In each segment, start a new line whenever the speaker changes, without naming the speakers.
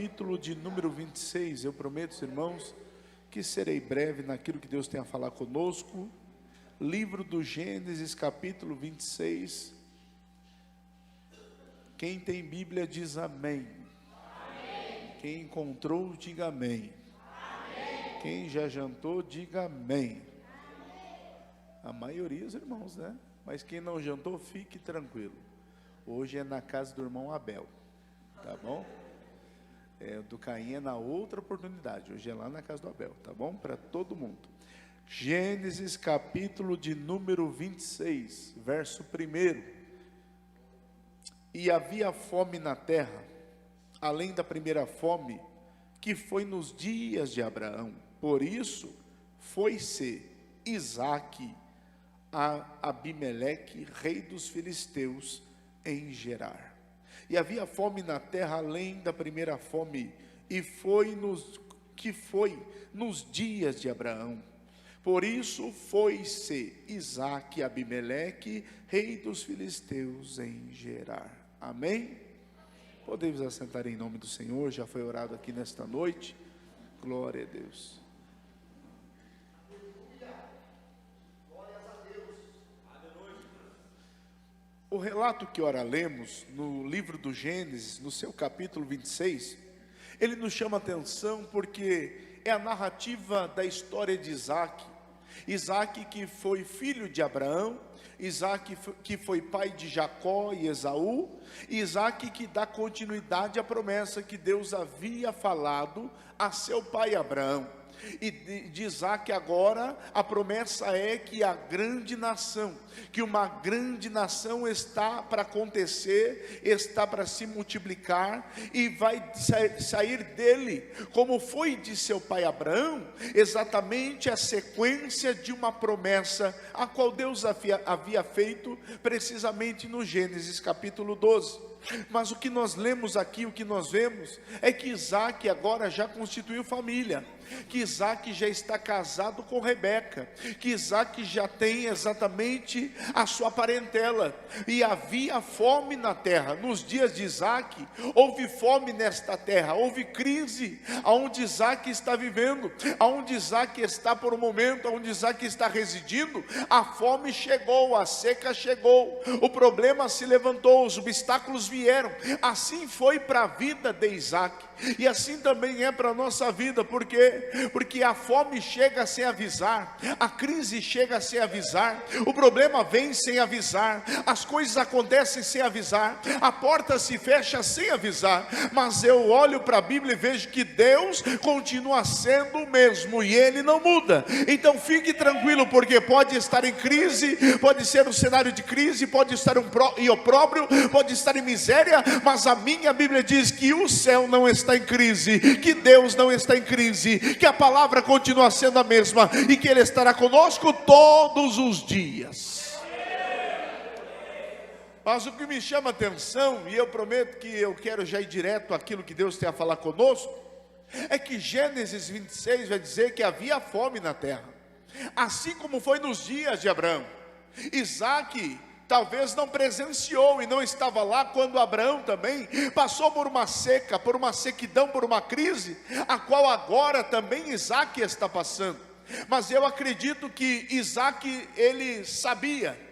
capítulo de número 26. Eu prometo, irmãos, que serei breve naquilo que Deus tem a falar conosco. Livro do Gênesis, capítulo 26. Quem tem Bíblia diz amém. Amém. Quem encontrou, diga amém. Amém. Quem já jantou, diga amém. Amém. A maioria dos irmãos, né? Mas quem não jantou, fique tranquilo. Hoje é na casa do irmão Abel, tá bom? Do Caim é na outra oportunidade. Hoje é lá na casa do Abel, tá bom? Para todo mundo. Gênesis capítulo de número 26, verso 1. E havia fome na terra, além da primeira fome, que foi nos dias de Abraão. Por isso, foi-se Isaque a Abimeleque, rei dos filisteus, em Gerar. E havia fome na terra além da primeira fome, e foi nos dias de Abraão. Por isso foi-se Isaque a Abimeleque, rei dos filisteus, em Gerar. Amém? Podemos assentar em nome do Senhor. Já foi orado aqui nesta noite. Glória a Deus. O relato que ora lemos no livro do Gênesis, no seu capítulo 26, ele nos chama a atenção porque é a narrativa da história de Isaque. Isaque que foi filho de Abraão, Isaque que foi pai de Jacó e Esaú, e Isaque que dá continuidade à promessa que Deus havia falado a seu pai Abraão. E de Isaque agora, a promessa é que a grande nação, que uma grande nação está para acontecer, está para se multiplicar, e vai sair dele, como foi de seu pai Abraão, exatamente a sequência de uma promessa, a qual Deus havia feito, precisamente no Gênesis capítulo 12. Mas o que nós lemos aqui, o que nós vemos, é que Isaque agora já constituiu família, que Isaque já está casado com Rebeca, que Isaque já tem exatamente a sua parentela, e havia fome na terra. Nos dias de Isaque, houve fome nesta terra, houve crise, aonde Isaque está vivendo, aonde Isaque está por um momento, aonde Isaque está residindo, a fome chegou, a seca chegou, o problema se levantou, os obstáculos vieram. Assim foi para a vida de Isaque, e assim também é para a nossa vida. Por quê? Porque a fome chega sem avisar, a crise chega sem avisar, o problema vem sem avisar, as coisas acontecem sem avisar, a porta se fecha sem avisar. Mas eu olho para a Bíblia e vejo que Deus continua sendo o mesmo, e Ele não muda. Então fique tranquilo, porque pode estar em crise, pode ser um cenário de crise, pode estar em opróbrio, pode estar em miséria, mas a minha Bíblia diz que o céu não está em crise, que Deus não está em crise, que a palavra continua sendo a mesma, e que Ele estará conosco todos os dias. Mas o que me chama a atenção, e eu prometo que eu quero já ir direto àquilo que Deus tem a falar conosco, é que Gênesis 26 vai dizer que havia fome na terra, assim como foi nos dias de Abraão. Isaque talvez não presenciou e não estava lá quando Abraão também passou por uma seca, por uma sequidão, por uma crise, a qual agora também Isaque está passando. Mas eu acredito que Isaque, ele sabia.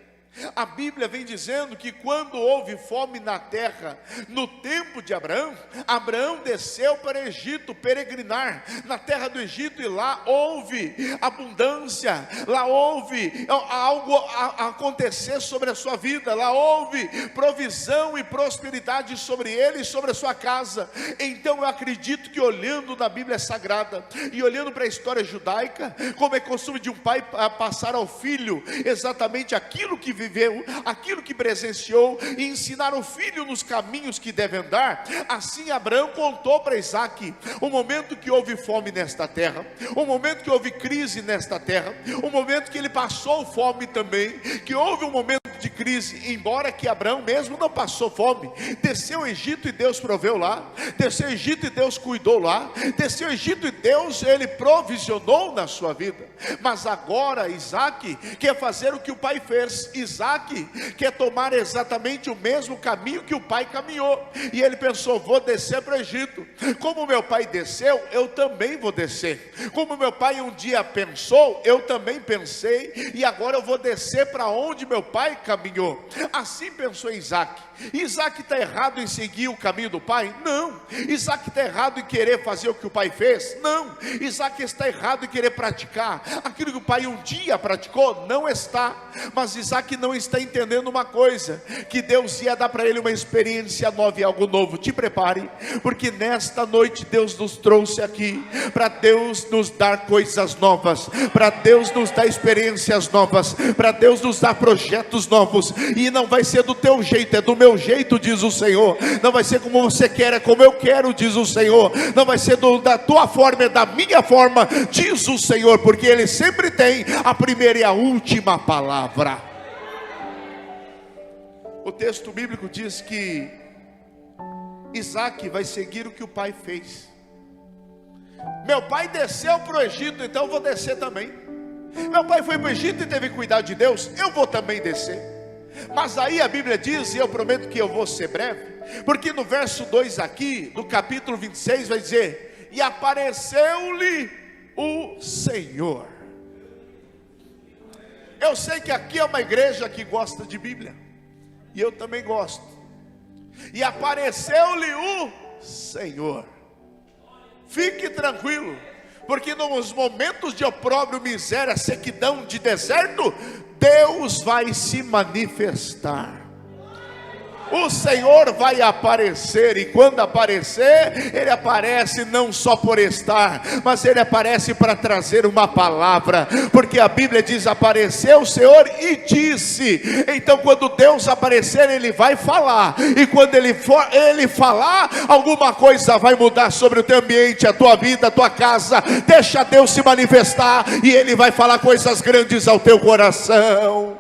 A Bíblia vem dizendo que quando houve fome na terra, no tempo de Abraão, Abraão desceu para o Egito peregrinar na terra do Egito, e lá houve abundância, lá houve algo a acontecer sobre a sua vida, lá houve provisão e prosperidade sobre ele e sobre a sua casa. Então eu acredito que, olhando na Bíblia Sagrada e olhando para a história judaica, como é costume de um pai passar ao filho exatamente aquilo que viveu, aquilo que presenciou, e ensinar o filho nos caminhos que deve andar, assim Abraão contou para Isaque o momento que houve fome nesta terra, o momento que houve crise nesta terra, o momento que ele passou fome também, que houve um momento momento de crise, embora que Abraão mesmo não passou fome, desceu ao Egito e Deus proveu lá, desceu ao Egito e Deus cuidou lá, desceu ao Egito e Deus, ele provisionou na sua vida. Mas agora Isaac quer fazer o que o pai fez. Isaac quer tomar exatamente o mesmo caminho que o pai caminhou, e ele pensou: vou descer para o Egito, como meu pai desceu, eu também vou descer. Como meu pai um dia pensou, eu também pensei, e agora eu vou descer para onde meu pai caminhou. Assim pensou Isaac. Isaac está errado em seguir o caminho do pai? Não. Isaac está errado em querer fazer o que o pai fez? Não. Isaac está errado em querer praticar aquilo que o pai um dia praticou? Não está. Mas Isaac não está entendendo uma coisa, que Deus ia dar para ele uma experiência nova e algo novo. Te prepare, porque nesta noite Deus nos trouxe aqui para Deus nos dar coisas novas, para Deus nos dar experiências novas, para Deus nos dar projetos novos. E não vai ser do teu jeito, é do meu jeito, diz o Senhor. Não vai ser como você quer, é como eu quero, diz o Senhor. Não vai ser da tua forma, é da minha forma, diz o Senhor, porque Ele sempre tem a primeira e a última palavra. O texto bíblico diz que Isaac vai seguir o que o pai fez. Meu pai desceu para o Egito, então eu vou descer também. Meu pai foi para o Egito e teve cuidado de Deus, eu vou também descer. Mas aí a Bíblia diz, e eu prometo que eu vou ser breve, porque no verso 2 aqui, do capítulo 26, vai dizer: e apareceu-lhe o Senhor. Eu sei que aqui é uma igreja que gosta de Bíblia, e eu também gosto. E apareceu-lhe o Senhor. Fique tranquilo, porque nos momentos de opróbrio, miséria, sequidão, de deserto, Deus vai se manifestar. O Senhor vai aparecer, e quando aparecer, Ele aparece não só por estar, mas Ele aparece para trazer uma palavra, porque a Bíblia diz: apareceu o Senhor e disse. Então quando Deus aparecer, Ele vai falar, e quando Ele falar, alguma coisa vai mudar sobre o teu ambiente, a tua vida, a tua casa. Deixa Deus se manifestar, e Ele vai falar coisas grandes ao teu coração.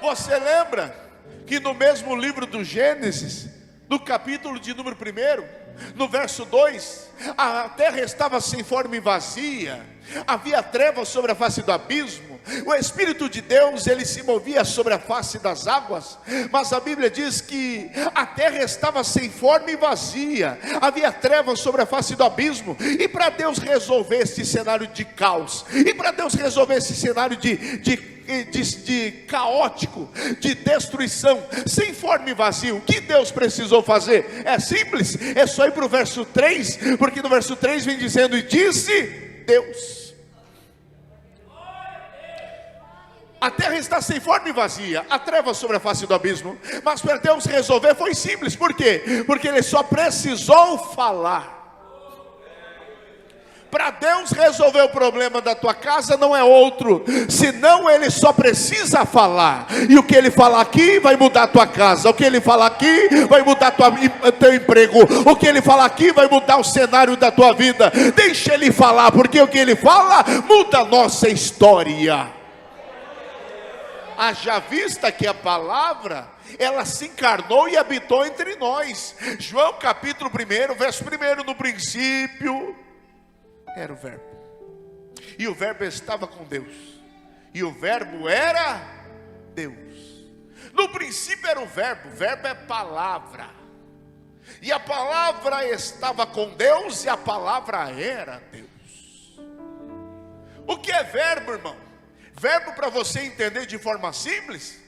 Você lembra que no mesmo livro do Gênesis, no capítulo de número 1, no verso 2, a terra estava sem forma e vazia, havia trevas sobre a face do abismo, o Espírito de Deus, ele se movia sobre a face das águas, mas a Bíblia diz que a terra estava sem forma e vazia, havia trevas sobre a face do abismo. E para Deus resolver esse cenário de caos, e para Deus resolver esse cenário de caótico, de destruição, sem forma e vazio, o que Deus precisou fazer? É simples, é só ir para o verso 3, porque no verso 3 vem dizendo: e disse Deus. A terra está sem forma e vazia, há trevas sobre a face do abismo, mas para Deus resolver foi simples. Por quê? Porque Ele só precisou falar. Para Deus resolver o problema da tua casa não é outro, senão Ele só precisa falar. E o que Ele falar aqui vai mudar a tua casa, o que Ele falar aqui vai mudar teu emprego, o que Ele falar aqui vai mudar o cenário da tua vida. Deixa Ele falar, porque o que Ele fala muda a nossa história. Haja vista que a palavra, ela se encarnou e habitou entre nós. João capítulo 1, verso 1: no princípio era o verbo, e o verbo estava com Deus, e o verbo era Deus. No princípio era o verbo é palavra, e a palavra estava com Deus, e a palavra era Deus. O que é verbo, irmão? Verbo, para você entender de forma simples,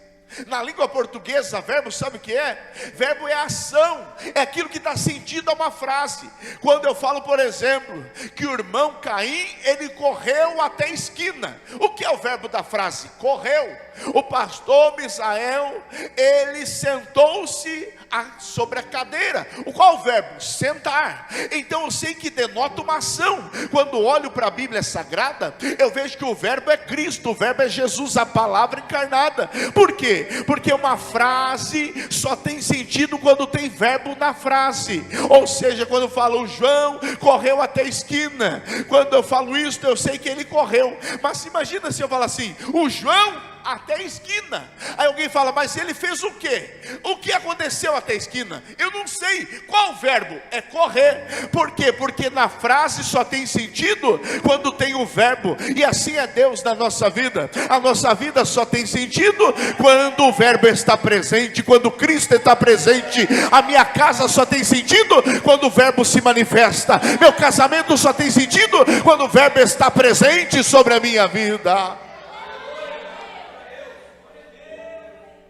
na língua portuguesa, verbo, sabe o que é? Verbo é ação, é aquilo que dá sentido a uma frase. Quando eu falo, por exemplo, que o irmão Caim, ele correu até a esquina, o que é o verbo da frase? Correu. O pastor Misael, ele sentou-se sobre a cadeira. Qual é o verbo? Sentar. Então eu sei que denota uma ação. Quando olho para a Bíblia Sagrada, eu vejo que o verbo é Cristo, o verbo é Jesus, a palavra encarnada. Por quê? Porque uma frase só tem sentido quando tem verbo na frase. Ou seja, quando eu falo o João correu até a esquina, quando eu falo isso, eu sei que ele correu. Mas imagina se eu falar assim: o João até a esquina. Aí alguém fala, mas ele fez o quê? O que aconteceu até a esquina? Eu não sei. Qual o verbo? É correr. Por quê? Porque na frase só tem sentido quando tem o verbo. E assim é Deus na nossa vida. A nossa vida só tem sentido quando o verbo está presente, quando Cristo está presente. A minha casa só tem sentido quando o verbo se manifesta. Meu casamento só tem sentido quando o verbo está presente sobre a minha vida.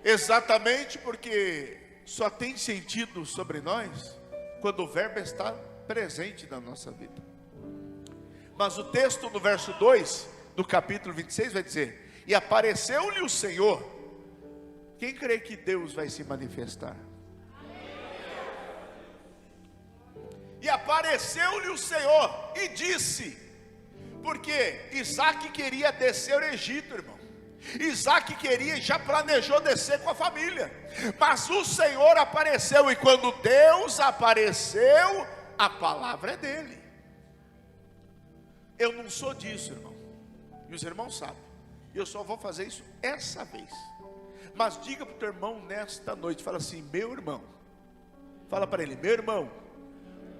Exatamente, porque só tem sentido sobre nós quando o verbo está presente na nossa vida. Mas o texto no verso 2 do capítulo 26 vai dizer: e apareceu-lhe o Senhor. Quem crê que Deus vai se manifestar? E apareceu-lhe o Senhor e disse, porque Isaac queria descer ao Egito, irmão. Isaac queria e já planejou descer com a família. Mas o Senhor apareceu, e quando Deus apareceu, a palavra é dele. Eu não sou disso, irmão. E os irmãos sabem. Eu só vou fazer isso essa vez. Mas diga para o teu irmão nesta noite, fala assim: meu irmão. Fala para ele: meu irmão,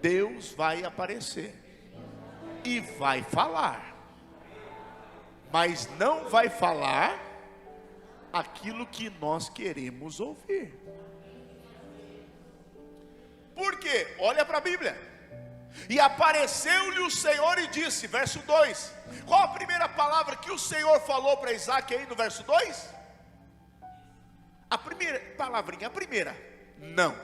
Deus vai aparecer e vai falar, mas não vai falar aquilo que nós queremos ouvir. Por quê? Olha para a Bíblia. E apareceu-lhe o Senhor e disse, verso 2. Qual a primeira palavra que o Senhor falou para Isaac aí no verso 2? A primeira palavrinha, a primeira: não.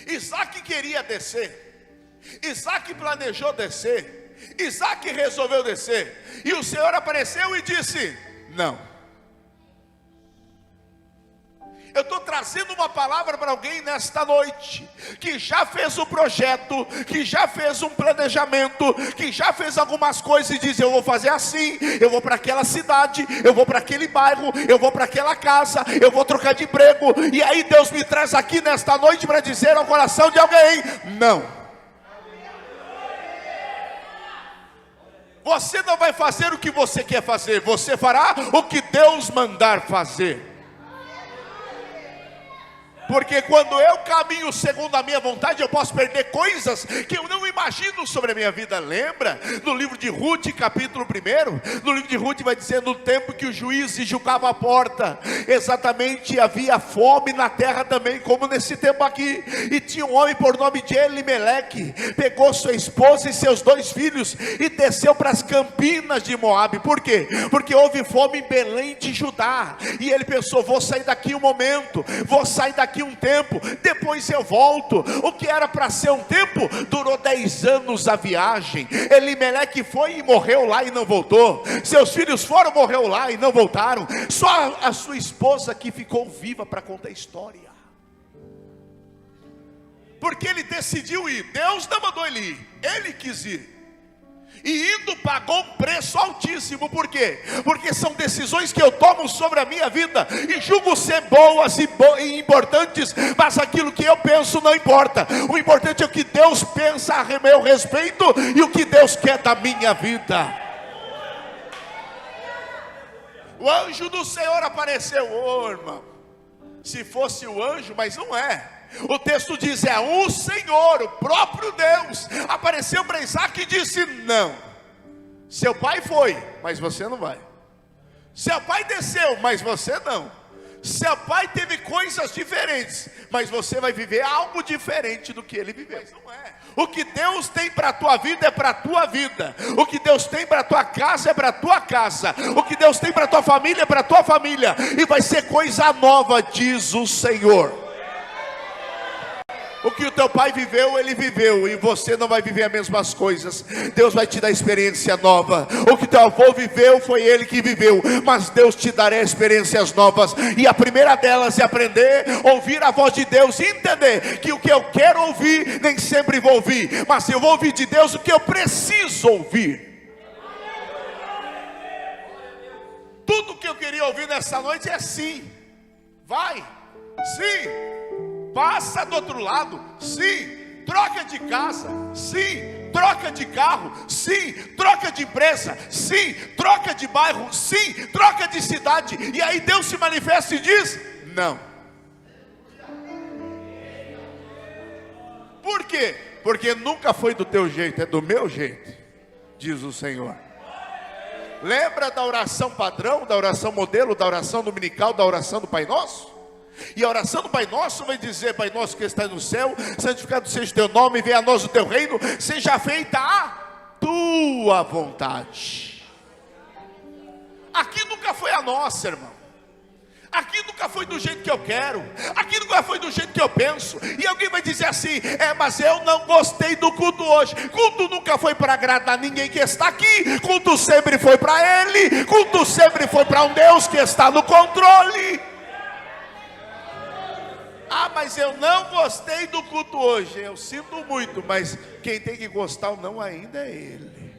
Isaac queria descer, Isaac planejou descer, Isaac resolveu descer, e o Senhor apareceu e disse: não. Eu estou trazendo uma palavra para alguém nesta noite, que já fez o projeto, que já fez um planejamento, que já fez algumas coisas e diz: eu vou fazer assim, eu vou para aquela cidade, eu vou para aquele bairro, eu vou para aquela casa, eu vou trocar de emprego. E aí Deus me traz aqui nesta noite para dizer ao coração de alguém: não. Você não vai fazer o que você quer fazer, você fará o que Deus mandar fazer. Porque quando eu caminho segundo a minha vontade, eu posso perder coisas que eu não imagino sobre a minha vida. Lembra? No livro de Ruth, capítulo 1, no livro de Ruth vai dizer: no tempo que o juiz julgava a porta, exatamente havia fome na terra também, como nesse tempo aqui. E tinha um homem por nome de Elimeleque, pegou sua esposa e seus 2 filhos e desceu para as campinas de Moabe. Por quê? Porque houve fome em Belém de Judá. E ele pensou: vou sair daqui um momento, vou sair daqui um tempo, depois eu volto. O que era para ser um tempo, durou 10 anos a viagem. Elimeleque foi e morreu lá e não voltou. Seus filhos foram, morreu lá e não voltaram. Só a sua esposa que ficou viva para contar a história. Porque ele decidiu ir. Deus não mandou ele ir, ele quis ir. E indo pagou um preço altíssimo. Por quê? Porque são decisões que eu tomo sobre a minha vida e julgo ser boas e importantes, mas aquilo que eu penso não importa. O importante é o que Deus pensa a meu respeito e o que Deus quer da minha vida. O anjo do Senhor apareceu. Ô irmão, se fosse o anjo, mas não é. O texto diz: é o Senhor, o próprio Deus, apareceu para Isaac e disse: não. Seu pai foi, mas você não vai. Seu pai desceu, mas você não. Seu pai teve coisas diferentes, mas você vai viver algo diferente do que ele viveu. Mas não é. O que Deus tem para a tua vida é para a tua vida. O que Deus tem para a tua casa é para a tua casa. O que Deus tem para a tua família é para a tua família. E vai ser coisa nova, diz o Senhor. O que o teu pai viveu, ele viveu, e você não vai viver as mesmas coisas. Deus vai te dar experiência nova. O que teu avô viveu, foi ele que viveu, mas Deus te dará experiências novas. E a primeira delas é aprender a ouvir a voz de Deus, e entender que o que eu quero ouvir, nem sempre vou ouvir, mas eu vou ouvir de Deus o que eu preciso ouvir. Tudo que eu queria ouvir nessa noite é sim. Vai, sim. Passa do outro lado, sim. Troca de casa, sim. troca de carro, sim, troca de empresa, sim, troca de bairro, sim, troca de cidade, e aí Deus se manifesta e diz: não. Por quê? Porque nunca foi do teu jeito, é do meu jeito, diz o Senhor. Lembra da oração padrão, da oração modelo, da oração dominical, da oração do Pai Nosso? E a oração do Pai Nosso vai dizer: Pai Nosso que está no céu, santificado seja o teu nome, venha a nós o teu reino, seja feita a tua vontade. Aqui nunca foi a nossa, irmão. Aqui nunca foi do jeito que eu quero, aqui nunca foi do jeito que eu penso. E alguém vai dizer assim: mas eu não gostei do culto hoje. Culto nunca foi para agradar ninguém que está aqui. Culto sempre foi para Ele. Culto sempre foi para um Deus que está no controle. Mas eu não gostei do culto hoje. Eu sinto muito, mas quem tem que gostar ou não ainda é Ele.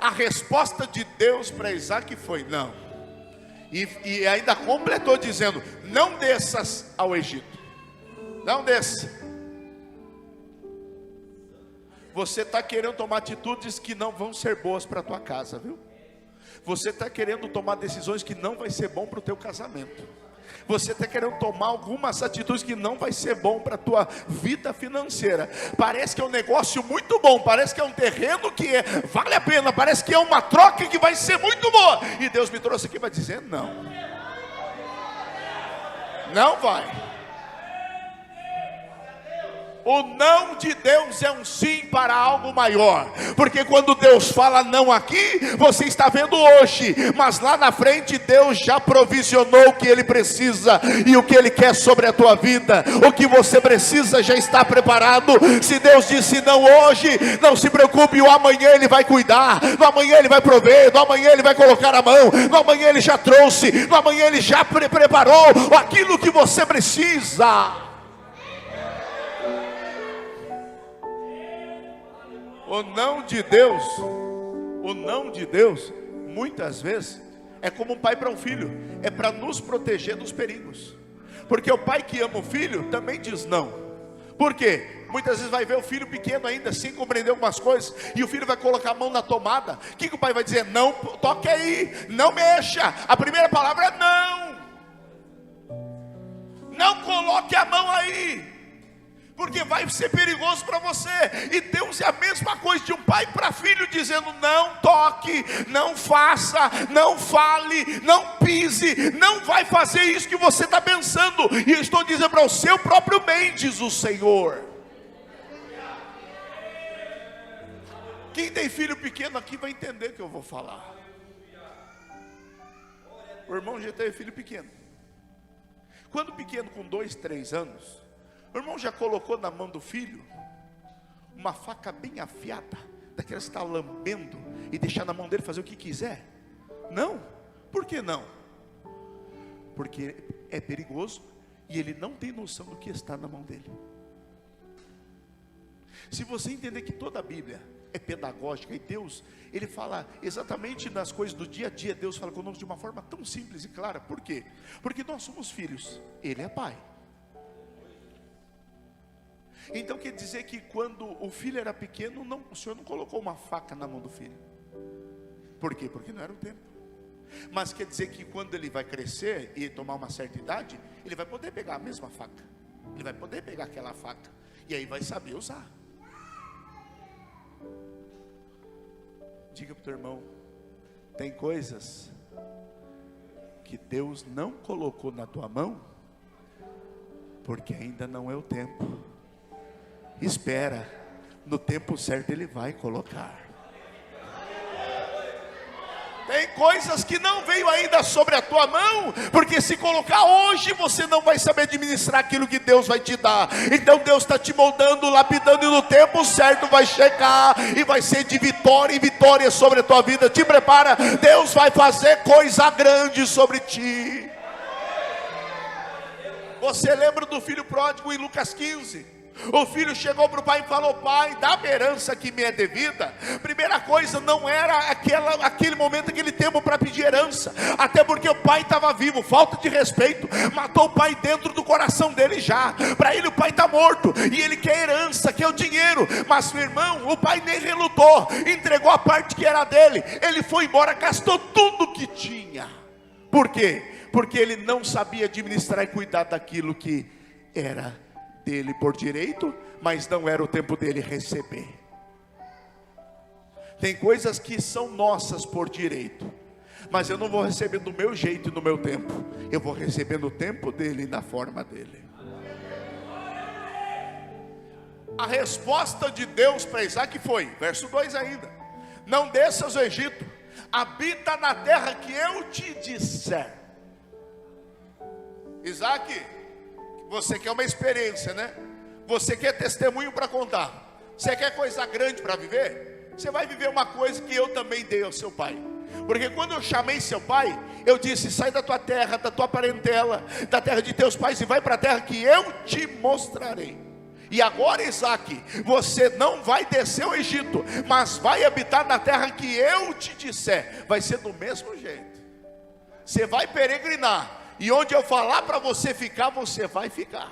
A resposta de Deus para Isaac foi não. E ainda completou dizendo: não desças ao Egito. Não desça. Você está querendo tomar atitudes que não vão ser boas para a tua casa, viu? Você está querendo tomar decisões que não vai ser bom para o teu casamento. Você está querendo tomar algumas atitudes que não vai ser bom para a tua vida financeira. Parece que é um negócio muito bom, parece que é um terreno que vale a pena, parece que é uma troca que vai ser muito boa. E Deus me trouxe aqui para dizer: não. Não vai. O não de Deus é um sim para algo maior. Porque quando Deus fala não aqui, você está vendo hoje, mas lá na frente Deus já provisionou o que Ele precisa e o que Ele quer sobre a tua vida. O que você precisa já está preparado. Se Deus disse não hoje, não se preocupe, o amanhã Ele vai cuidar, no amanhã Ele vai prover, no amanhã Ele vai colocar a mão, no amanhã Ele já trouxe, no amanhã Ele já preparou aquilo que você precisa. O não de Deus, muitas vezes, é como um pai para um filho, é para nos proteger dos perigos. Porque o pai que ama o filho também diz não. Por quê? Muitas vezes vai ver o filho pequeno ainda, sem compreender algumas coisas, e o filho vai colocar a mão na tomada. O que o pai vai dizer? Não toque aí, não mexa. A primeira palavra é não. Não coloque a mão aí, porque vai ser perigoso para você. E Deus é a mesma coisa de um pai para filho, dizendo: não toque, não faça, não fale, não pise, não vai fazer isso que você está pensando. E eu estou dizendo para o seu próprio bem, diz o Senhor. Quem tem filho pequeno aqui vai entender o que eu vou falar. O irmão já teve filho pequeno. Quando pequeno, com 2, 3 anos, o irmão já colocou na mão do filho uma faca bem afiada, daquelas que está lambendo, e deixar na mão dele fazer o que quiser? Não. Por que não? Porque é perigoso e ele não tem noção do que está na mão dele. Se você entender que toda a Bíblia é pedagógica, e Deus, Ele fala exatamente nas coisas do dia a dia, Deus fala conosco de uma forma tão simples e clara. Por quê? Porque nós somos filhos, Ele é pai. Então quer dizer que quando o filho era pequeno, o Senhor não colocou uma faca na mão do filho. Por quê? Porque não era o tempo. Mas quer dizer que quando ele vai crescer e tomar uma certa idade, ele vai poder pegar a mesma faca. Ele vai poder pegar aquela faca, e aí vai saber usar. Diga para o teu irmão: tem coisas que Deus não colocou na tua mão, porque ainda não é o tempo. Espera, no tempo certo Ele vai colocar. Tem coisas que não veio ainda sobre a tua mão, porque se colocar hoje, você não vai saber administrar aquilo que Deus vai te dar. Então Deus está te moldando, lapidando, e no tempo certo vai chegar, e vai ser de vitória em vitória sobre a tua vida. Te prepara, Deus vai fazer coisa grande sobre ti. Você lembra do filho pródigo em Lucas 15? O filho chegou para o pai e falou: pai, dá-me a herança que me é devida. Primeira coisa, não era aquele momento, aquele tempo para pedir herança, até porque o pai estava vivo. Falta de respeito, matou o pai dentro do coração dele já. Para ele o pai está morto, e ele quer herança, quer o dinheiro. Mas meu irmão, o pai nem relutou, entregou a parte que era dele. Ele foi embora, gastou tudo que tinha. Por quê? Porque ele não sabia administrar e cuidar daquilo que era dele por direito, mas não era o tempo dele receber. Tem coisas que são nossas por direito, mas eu não vou receber do meu jeito e no meu tempo. Eu vou receber no tempo dele e na forma dele. A resposta de Deus para Isaac foi, verso 2 ainda: não desças ao Egito, habita na terra que eu te disser. Isaac, você quer uma experiência, né? Você quer testemunho para contar. Você quer coisa grande para viver? Você vai viver uma coisa que eu também dei ao seu pai. Porque quando eu chamei seu pai, eu disse: sai da tua terra, da tua parentela, da terra de teus pais, e vai para a terra que eu te mostrarei. E agora, Isaac, você não vai descer ao Egito, mas vai habitar na terra que eu te disser. Vai ser do mesmo jeito. Você vai peregrinar, e onde eu falar para você ficar, você vai ficar.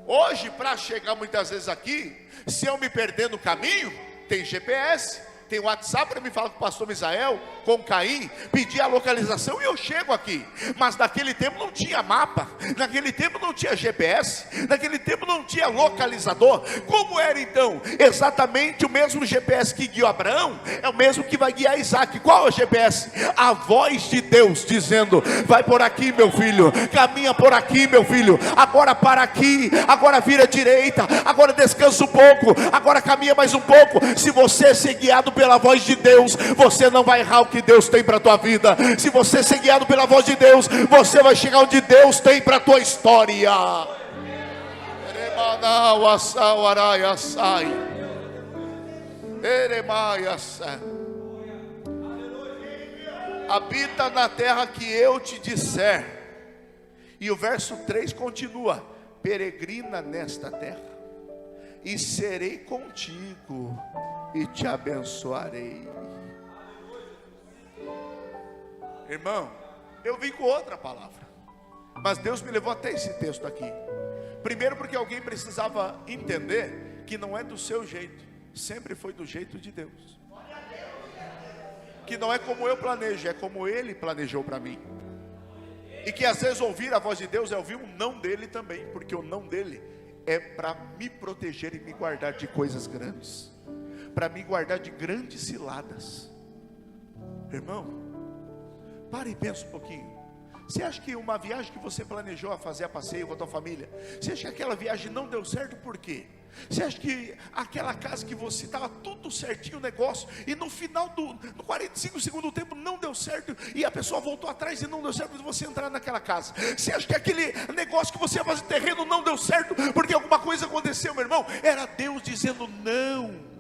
Hoje, para chegar muitas vezes aqui, se eu me perder no caminho, tem GPS, tem WhatsApp para me falar com o pastor Misael, com Caim, pedir a localização e eu chego aqui. Mas naquele tempo não tinha mapa, naquele tempo não tinha GPS, naquele tempo não tinha localizador. Como era então? Exatamente o mesmo GPS que guiou Abraão, é o mesmo que vai guiar Isaac. Qual é o GPS? A voz de Deus dizendo: vai por aqui, meu filho, caminha por aqui, meu filho, agora para aqui, agora vira à direita, agora descansa um pouco, agora caminha mais um pouco. Se você ser guiado pela voz de Deus, você não vai errar o que Deus tem para a tua vida. Se você ser guiado pela voz de Deus, você vai chegar onde Deus tem para a tua história. Habita na terra que eu te disser. E o verso 3 continua: peregrina nesta terra, e serei contigo, e te abençoarei. Irmão, eu vim com outra palavra, mas Deus me levou até esse texto aqui. Primeiro porque alguém precisava entender que não é do seu jeito, sempre foi do jeito de Deus. Que não é como eu planejo, é como Ele planejou para mim. E que às vezes ouvir a voz de Deus é ouvir um não dele também, porque o não dele é para me proteger e me guardar de coisas grandes, para me guardar de grandes ciladas. Irmão, para e pensa um pouquinho. Você acha que uma viagem que você planejou a fazer a passeio com a tua família, você acha que aquela viagem não deu certo por quê? Você acha que aquela casa que você estava tudo certinho o negócio, e no final no 45 segundos do tempo não deu certo, e a pessoa voltou atrás e não deu certo para você entrar naquela casa? Você acha que aquele negócio que você ia fazer terreno não deu certo porque alguma coisa aconteceu, meu irmão? Era Deus dizendo não.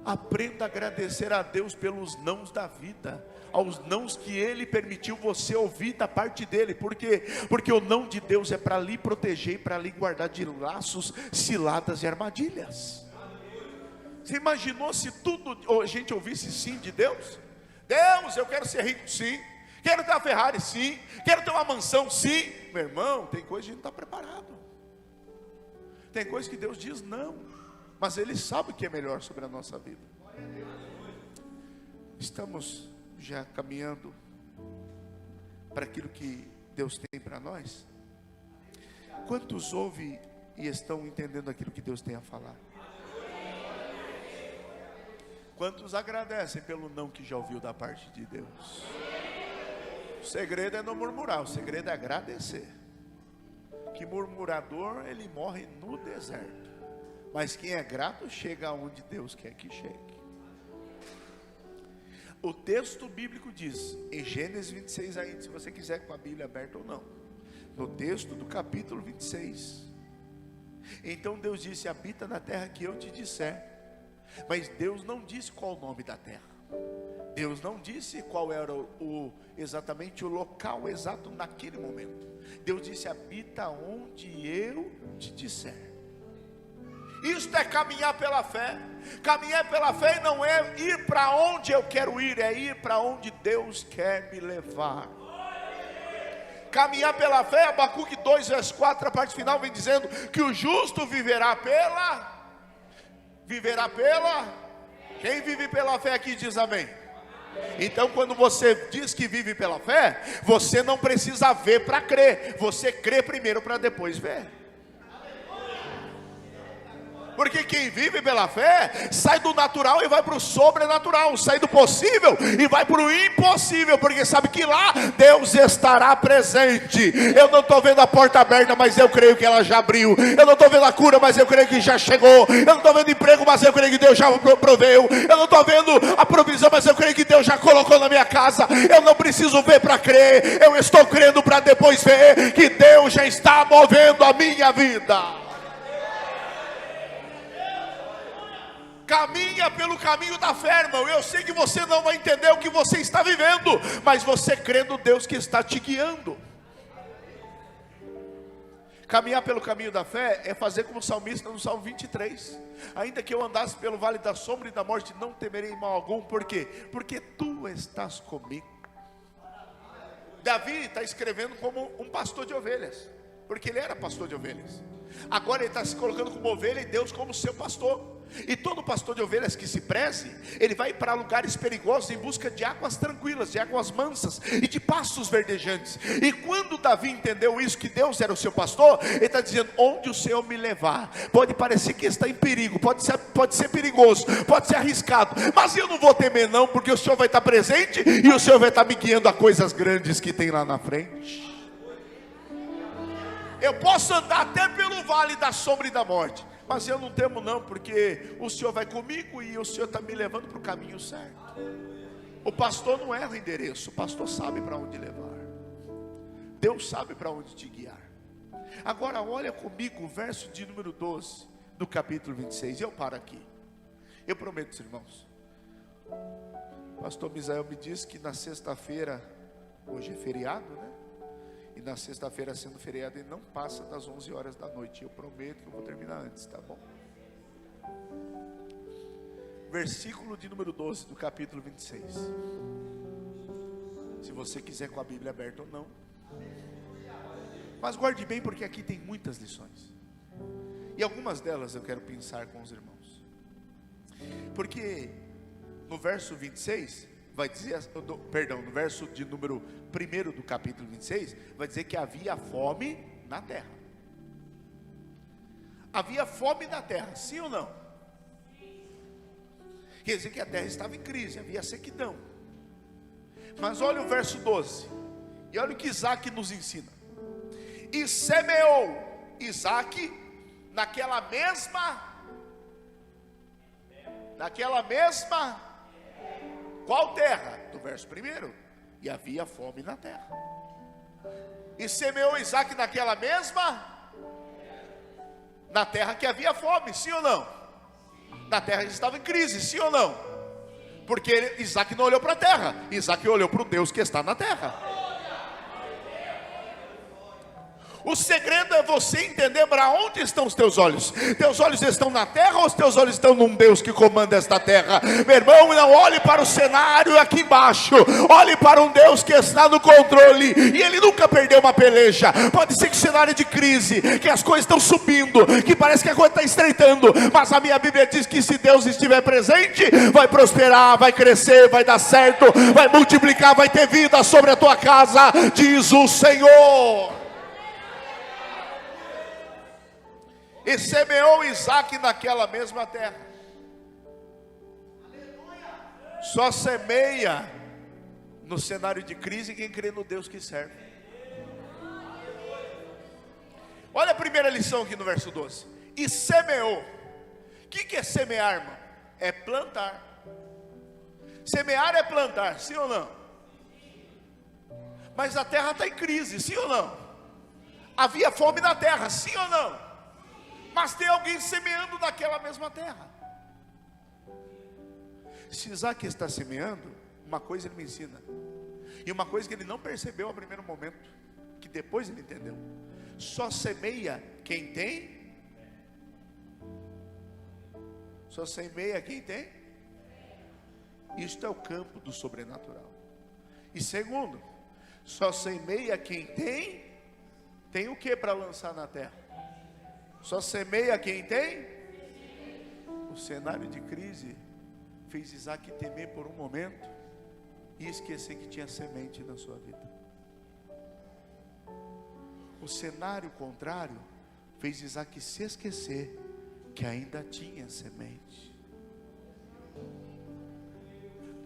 Aprenda a agradecer a Deus pelos nãos da vida, aos nãos que Ele permitiu você ouvir da parte dEle. Por quê? Porque o não de Deus é para lhe proteger e para lhe guardar de laços, ciladas e armadilhas. Você imaginou se tudo a gente ouvisse sim de Deus? Deus, eu quero ser rico, sim. Quero ter uma Ferrari, sim. Quero ter uma mansão, sim. Meu irmão, tem coisa que a gente não está preparado. Tem coisa que Deus diz não, mas Ele sabe o que é melhor sobre a nossa vida. Estamos já caminhando para aquilo que Deus tem para nós. Quantos ouvem e estão entendendo aquilo que Deus tem a falar? Quantos agradecem pelo não que já ouviu da parte de Deus? O segredo é não murmurar, o segredo é agradecer. Que murmurador, ele morre no deserto. Mas quem é grato chega aonde Deus quer que chegue. O texto bíblico diz, em Gênesis 26 ainda, se você quiser com a Bíblia aberta ou não, no texto do capítulo 26, então Deus disse: habita na terra que eu te disser. Mas Deus não disse qual o nome da terra. Deus não disse qual era exatamente o local exato naquele momento. Deus disse: habita onde eu te disser. Isto é caminhar pela fé. Caminhar pela fé não é ir para onde eu quero ir, é ir para onde Deus quer me levar. Caminhar pela fé, Abacuque 2, verso 4, a parte final vem dizendo que o justo viverá pela. Quem vive pela fé aqui diz amém. Então, quando você diz que vive pela fé, você não precisa ver para crer, você crê primeiro para depois ver. Porque quem vive pela fé sai do natural e vai para o sobrenatural, sai do possível e vai para o impossível, porque sabe que lá Deus estará presente. Eu não estou vendo a porta aberta, mas eu creio que ela já abriu. Eu não estou vendo a cura, mas eu creio que já chegou. Eu não estou vendo emprego, mas eu creio que Deus já proveu. Eu não estou vendo a provisão, mas eu creio que Deus já colocou na minha casa. Eu não preciso ver para crer, eu estou crendo para depois ver que Deus já está movendo a minha vida. Caminha pelo caminho da fé, irmão. Eu sei que você não vai entender o que você está vivendo, mas você crê no Deus que está te guiando. Caminhar pelo caminho da fé é fazer como o salmista no Salmo 23. Ainda que eu andasse pelo vale da sombra e da morte, não temerei mal algum. Por quê? Porque tu estás comigo. Davi está escrevendo como um pastor de ovelhas, porque ele era pastor de ovelhas. Agora ele está se colocando como ovelha e Deus como seu pastor. E todo pastor de ovelhas que se preze, ele vai para lugares perigosos em busca de águas tranquilas, de águas mansas e de pastos verdejantes. E quando Davi entendeu isso, que Deus era o seu pastor, ele está dizendo: onde o Senhor me levar, pode parecer que está em perigo, pode ser perigoso, pode ser arriscado, mas eu não vou temer não, porque o Senhor vai estar presente e o Senhor vai estar me guiando a coisas grandes que tem lá na frente. Eu posso andar até pelo vale da sombra e da morte, mas eu não temo não, porque o Senhor vai comigo e o Senhor está me levando para o caminho certo. O pastor não erra o endereço, o pastor sabe para onde levar. Deus sabe para onde te guiar. Agora olha comigo o verso de número 12 do capítulo 26, eu paro aqui. Eu prometo, irmãos, o pastor Misael me disse que na sexta-feira, hoje é feriado, né? E na sexta-feira, sendo feriado, ele não passa das 11 horas da noite. Eu prometo que eu vou terminar antes, tá bom? Versículo de número 12 do capítulo 26. Se você quiser com a Bíblia aberta ou não. Mas guarde bem, porque aqui tem muitas lições. E algumas delas eu quero pensar com os irmãos. Porque no verso 26... vai dizer, no verso de número 1 do capítulo 26, vai dizer que havia fome na terra. Havia fome na terra, sim ou não? Quer dizer que a terra estava em crise, havia sequidão. Mas olha o verso 12, e olha o que Isaac nos ensina. E semeou Isaac naquela mesma qual terra? Do verso 1. E havia fome na terra. E semeou Isaac naquela mesma, na terra que havia fome, sim ou não? Na terra que estava em crise, sim ou não? Porque Isaac não olhou para a terra, Isaac olhou para o Deus que está na terra. O segredo é você entender para onde estão os teus olhos. Teus olhos estão na terra ou os teus olhos estão num Deus que comanda esta terra? Meu irmão, não olhe para o cenário aqui embaixo, olhe para um Deus que está no controle. E Ele nunca perdeu uma peleja. Pode ser que o cenário de crise, que as coisas estão subindo, que parece que a coisa está estreitando, mas a minha Bíblia diz que se Deus estiver presente, vai prosperar, vai crescer, vai dar certo, vai multiplicar, vai ter vida sobre a tua casa, diz o Senhor. E semeou Isaac naquela mesma terra. Só semeia no cenário de crise quem crê no Deus que serve. Olha a primeira lição aqui no verso 12. E semeou. O que é semear, irmão? É plantar. Semear é plantar, sim ou não? Mas a terra está em crise, sim ou não? Havia fome na terra, sim ou não? Mas tem alguém semeando naquela mesma terra. Se Isaac está semeando, uma coisa ele me ensina, e uma coisa que ele não percebeu ao primeiro momento, que depois ele entendeu: só semeia quem tem. Só semeia quem tem. Isto é o campo do sobrenatural. E segundo, só semeia quem tem. Tem o que para lançar na terra? Só semeia quem tem. O cenário de crise fez Isaac temer por um momento e esquecer que tinha semente na sua vida. O cenário contrário fez Isaac se esquecer que ainda tinha semente.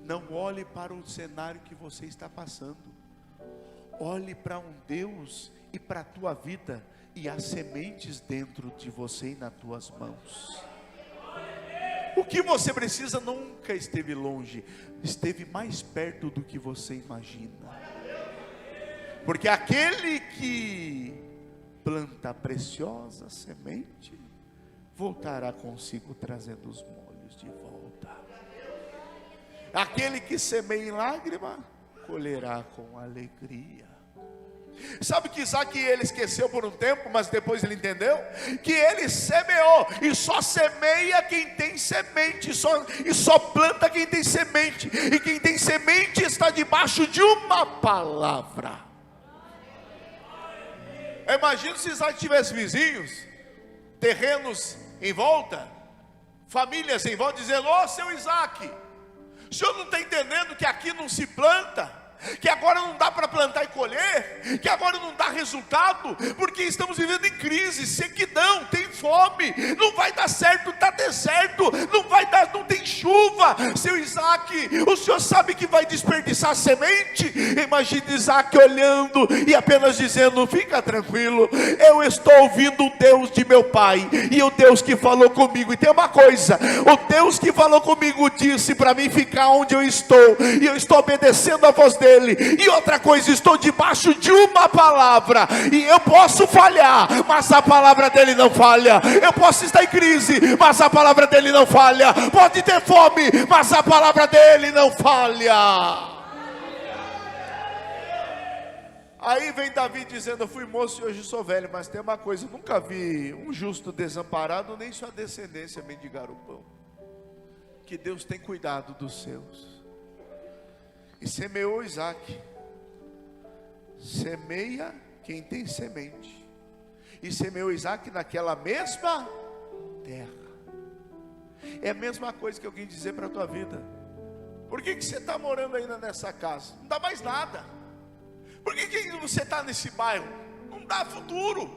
Não olhe para o cenário que você está passando. Olhe para um Deus e para a tua vida, e há sementes dentro de você e nas tuas mãos. O que você precisa nunca esteve longe, esteve mais perto do que você imagina. Porque aquele que planta a preciosa semente voltará consigo trazendo os molhos de volta. Aquele que semeia em lágrima colherá com alegria. Sabe que Isaac ele esqueceu por um tempo, mas depois ele entendeu que ele semeou, e só semeia quem tem semente, e só planta quem tem semente, e quem tem semente está debaixo de uma palavra. Imagina se Isaac tivesse vizinhos, terrenos em volta, famílias em volta, dizendo: ô seu Isaac, o senhor não está entendendo que aqui não se planta, que agora não dá para plantar e colher, que agora não dá resultado, porque estamos vivendo em crise, sequidão, tem fome, não vai dar certo, está deserto, não vai dar, não tem chuva. Seu Isaac, o senhor sabe que vai desperdiçar semente? Imagine Isaac olhando e apenas dizendo: fica tranquilo, eu estou ouvindo o Deus de meu pai, e o Deus que falou comigo. E tem uma coisa: o Deus que falou comigo disse para mim ficar onde eu estou, e eu estou obedecendo a voz dele. E outra coisa, estou debaixo de uma palavra, e eu posso falhar, mas a palavra dele não falha. Eu posso estar em crise, mas a palavra dele não falha. Pode ter fome, mas a palavra dele não falha. Aí vem Davi dizendo: eu fui moço e hoje sou velho, mas tem uma coisa, eu nunca vi um justo desamparado, nem sua descendência mendigar o pão. Que Deus tem cuidado dos seus. E semeou Isaac. Semeia quem tem semente. E semeou Isaac naquela mesma terra. É a mesma coisa que alguém dizer para a tua vida: por que você está morando ainda nessa casa? Não dá mais nada. Por que ainda você está nesse bairro? Não dá futuro.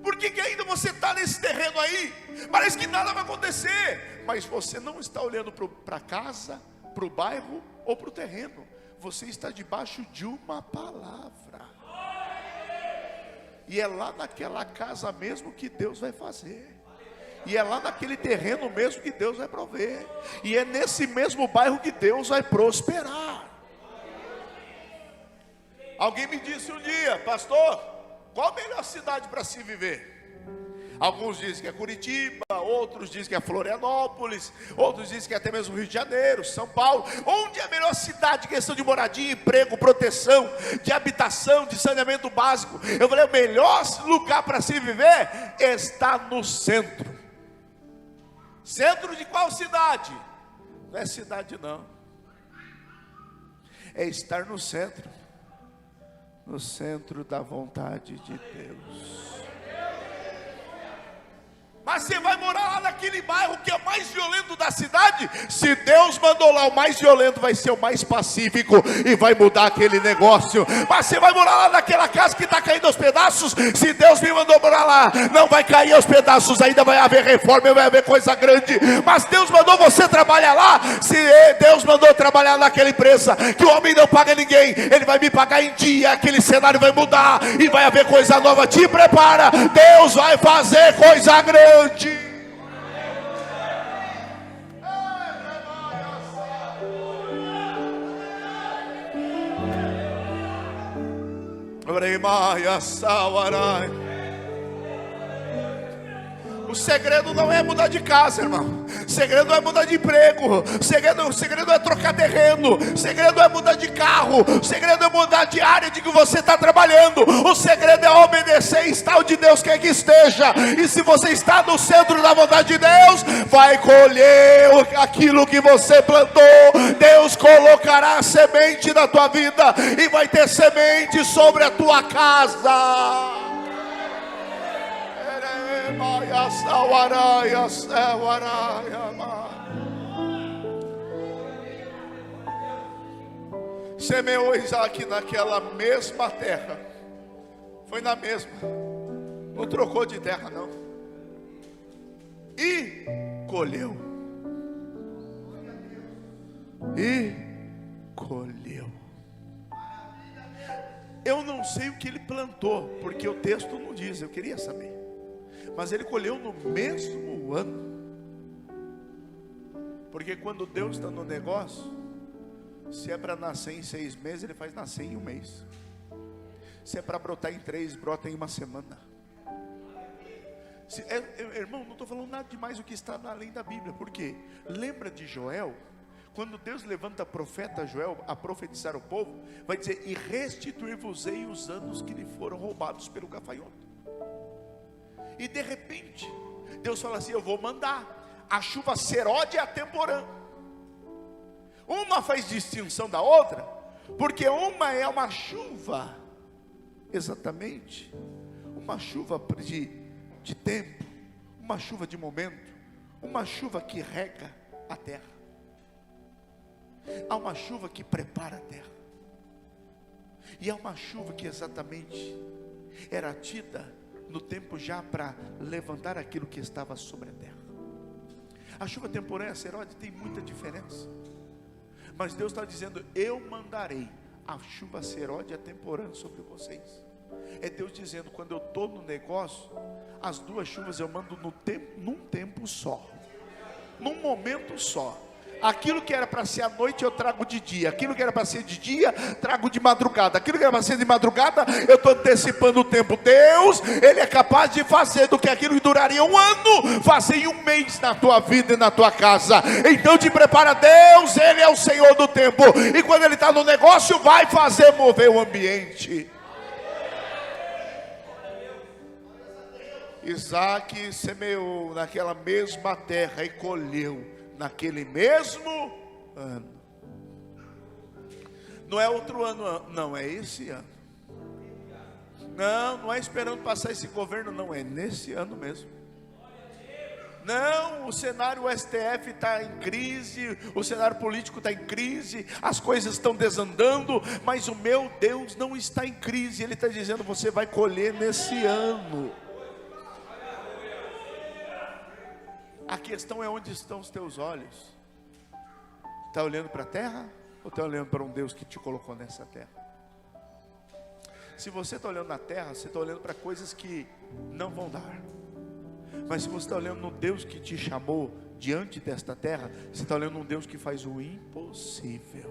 Por que ainda você está nesse terreno aí? Parece que nada vai acontecer. Mas você não está olhando para a casa, para o bairro ou para o terreno. Você está debaixo de uma palavra. E é lá naquela casa mesmo que Deus vai fazer. E é lá naquele terreno mesmo que Deus vai prover. E é nesse mesmo bairro que Deus vai prosperar. Alguém me disse um dia: pastor, qual a melhor cidade para se viver? Alguns dizem que é Curitiba, outros dizem que é Florianópolis, outros dizem que é até mesmo Rio de Janeiro, São Paulo. Onde é a melhor cidade em questão de moradia, emprego, proteção, de habitação, de saneamento básico? Eu falei: o melhor lugar para se viver está no centro. Centro de qual cidade? Não é cidade não, é estar no centro da vontade de Deus. Mas você vai morar lá naquele bairro que é o mais violento da cidade? Se Deus mandou lá, o mais violento vai ser o mais pacífico e vai mudar aquele negócio. Mas você vai morar lá naquela casa que está caindo aos pedaços? Se Deus me mandou morar lá, não vai cair aos pedaços, ainda vai haver reforma, vai haver coisa grande. Mas Deus mandou você trabalhar lá? Se Deus mandou trabalhar naquela empresa que o homem não paga ninguém, ele vai me pagar em dia. Aquele cenário vai mudar e vai haver coisa nova. Te prepara, Deus vai fazer coisa grande. O segredo não é mudar de casa, irmão. O segredo não é mudar de emprego. O segredo é trocar terreno. terreno, o segredo é mudar de carro, o segredo é mudar de área de que você está trabalhando, o segredo é obedecer e estar onde Deus quer que esteja. E se você está no centro da vontade de Deus, vai colher aquilo que você plantou. Deus colocará semente na tua vida e vai ter semente sobre a tua casa. Semeou Isaac naquela mesma terra. Foi na mesma. Não trocou de terra não. E colheu. E colheu. Eu não sei o que ele plantou, porque o texto não diz, eu queria saber. Mas ele colheu no mesmo ano. Porque quando Deus está no negócio, se é para nascer em 6 meses, ele faz nascer em 1 mês. Se é para brotar em 3, brota em 1 semana. Irmão, não estou falando nada demais do que está além da Bíblia. Por quê? Lembra de Joel? Quando Deus levanta profeta Joel a profetizar o povo, vai dizer: e restituir-vos-ei os anos que lhe foram roubados pelo gafanhoto. E de repente, Deus fala assim: eu vou mandar a chuva serode e a temporã. Uma faz distinção da outra, porque uma é uma chuva, exatamente, uma chuva de tempo, uma chuva de momento, uma chuva que rega a terra. Há uma chuva que prepara a terra, e há uma chuva que exatamente era tida no tempo já para levantar aquilo que estava sobre a terra. A chuva temporânea, serode, tem muita diferença. Mas Deus está dizendo: eu mandarei a chuva serode e a temporânea sobre vocês. É Deus dizendo: quando eu estou no negócio, as duas chuvas eu mando num tempo só, num momento só. Aquilo que era para ser à noite eu trago de dia, aquilo que era para ser de dia trago de madrugada, aquilo que era para ser de madrugada eu estou antecipando o tempo. Deus, Ele é capaz de fazer do que aquilo que duraria 1 ano, fazer em 1 mês na tua vida e na tua casa. Então te prepara. Deus, Ele é o Senhor do tempo, e quando Ele está no negócio, vai fazer mover o ambiente. Isaac semeou naquela mesma terra e colheu naquele mesmo ano. Não é outro ano, não, é esse ano. Não é esperando passar esse governo, não, é nesse ano mesmo. Não, o cenário, o STF está em crise, o cenário político está em crise, as coisas estão desandando, mas o meu Deus não está em crise. Ele está dizendo: você vai colher nesse ano. A questão é onde estão os teus olhos. Está olhando para a terra ou está olhando para um Deus que te colocou nessa terra? Se você está olhando na terra, você está olhando para coisas que não vão dar. Mas se você está olhando no Deus que te chamou diante desta terra, você está olhando um Deus que faz o impossível.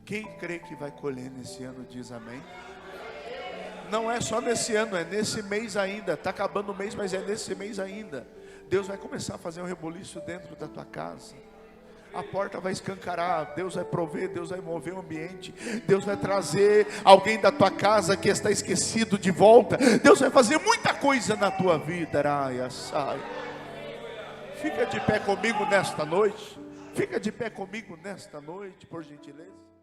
Quem crê que vai colher nesse ano diz amém. Não é só nesse ano, é nesse mês ainda. Está acabando o mês, mas é nesse mês ainda. Deus vai começar a fazer um rebuliço dentro da tua casa. A porta vai escancarar, Deus vai prover, Deus vai mover o ambiente, Deus vai trazer alguém da tua casa que está esquecido de volta. Deus vai fazer muita coisa na tua vida. Fica de pé comigo nesta noite. Fica de pé comigo nesta noite, por gentileza.